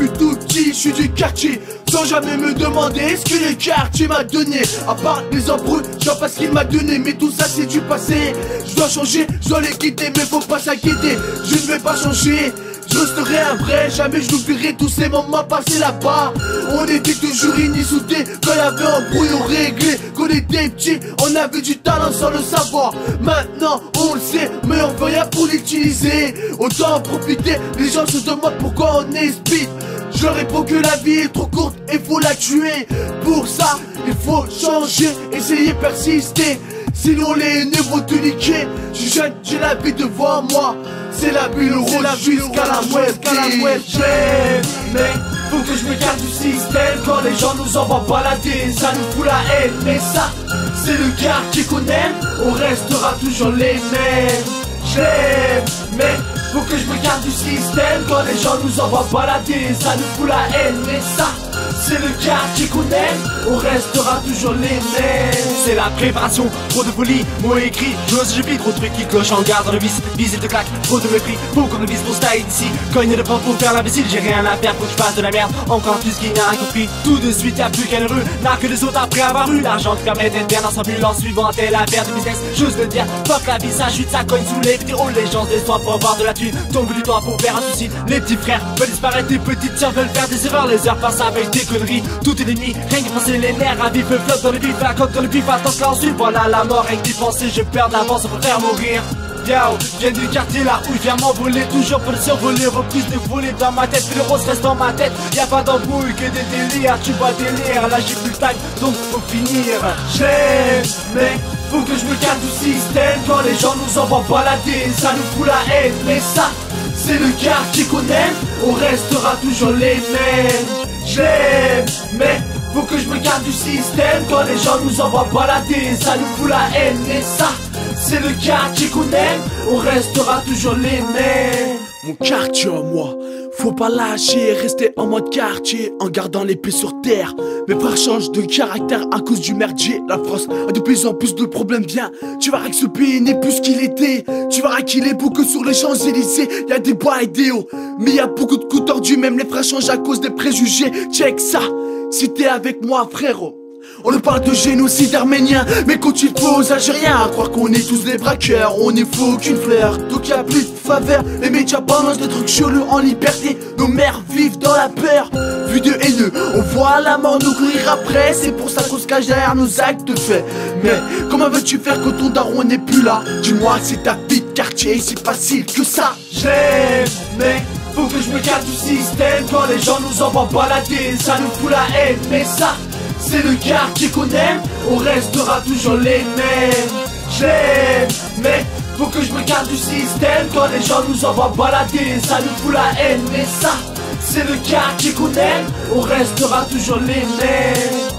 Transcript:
Depuis tout petit, je suis du quartier, sans jamais me demander ce que le quartier m'a donné. À part les embrouilles, je vois pas ce qu'il m'a donné, mais tout ça c'est du passé. Je dois changer, je dois les quitter, mais faut pas s'inquiéter, je ne vais pas changer. Je resterai un vrai, jamais je n'oublierai tous ces moments passés là-bas. On était toujours unis, soudés, quand y'avait un brouillon réglé. Quand on était petits, on avait du talent sans le savoir. Maintenant, on le sait, mais on veut rien pour l'utiliser. Autant en profiter, les gens se demandent pourquoi on est speed. Je leur réponds que la vie est trop courte et faut la tuer. Pour ça, il faut changer, essayer, persister. Sinon les nœuds vont te niquer. Je suis jeune, j'ai la vie devant moi. C'est la bulle rouge jusqu'à la muerte. Mais faut que je me garde du système. Quand les gens nous envoient balader, ça nous fout la haine. Mais ça, c'est le quartier qu'on aime. On restera toujours les mêmes. Mais faut que je me garde du système. Quand les gens nous envoient balader, ça nous fout la haine. Mais ça, c'est le quartier qu'on aime, on restera toujours les mêmes. C'est la préparation, trop de folie, mots écrits, j'ose, je vis, trop de trucs qui clochent en garde dans le vice, visite de claque, trop de mépris, faut qu'on me vise pour style ici. Cogne de porte pour faire l'imbécile, j'ai rien à faire, faut que je fasse de la merde, encore plus qu'il n'a rien compris. Tout de suite y'a plus qu'un heureux, n'a que des autres après avoir eu l'argent qui permet d'être bien dans sa bulle en suivant telle affaire de business. J'ose le dire, fuck la vie, ça chute, ça cogne sous les vidéos, les gens se déçoivent pour avoir de la thune, tombe du temps pour faire un souci. Les petits frères veulent disparaître, les petites sœurs veulent faire des erreurs, les heures passent avec des conneries. Tout est ennemi, rien que penser les nerfs, à vif, flotte dans le vif, la coque dans le pif, attends que là ensuite, voilà la mort, rien que d'y penser, je perds d'avance pour faire mourir. Yo, viens du quartier là où je viens m'envoler, toujours pour le survoler, reprise de voler dans ma tête, puis le rose reste dans ma tête. Y'a pas d'embrouille que des délires, tu vois délire, là j'ai plus le time, donc faut finir. Mais faut que je me garde du système. Quand les gens nous envoient balader, ça nous fout la haine. Mais ça, c'est le quartier qu'on aime, on restera toujours les mêmes. Mais faut que je me garde du système. Quand les gens nous envoient balader, ça nous fout la haine. Mais ça, c'est le quartier qu'on aime, on restera toujours les mêmes. Mon quartier à moi, faut pas lâcher, rester en mode quartier, en gardant les pieds sur terre. Mes frères changent de caractère à cause du merdier. La France a de plus en plus de problèmes, viens. Tu verras que ce pays n'est plus ce qu'il était. Tu verras qu'il est beau que sur les Champs-Élysées. Y'a des bois et des hauts, mais y'a beaucoup de coups tordus. Même les frères changent à cause des préjugés. Check ça, si t'es avec moi frérot. On ne parle de génocide arménien, mais quand il faut aux Algériens, à croire qu'on est tous des braqueurs, on est faux qu'une fleur. Donc y'a plus de faveur, les médias balancent des trucs chelous en liberté. Nos mères vivent dans la peur, vu de haineux, on voit la mort nous courir après. C'est pour ça qu'on se cache derrière nos actes de fait. Mais comment veux-tu faire quand ton daron n'est plus là? Dis-moi, c'est ta vie de quartier, c'est facile que ça. Mais faut que je me garde du système. Quand les gens nous envoient balader, ça nous fout la haine. Mais ça, c'est le quartier qu'on aime, on restera toujours les mêmes. Mais faut que je me garde du système. Quand les gens nous envoient balader, ça nous fout la haine. Mais ça, c'est le quartier qu'on aime, on restera toujours les mêmes.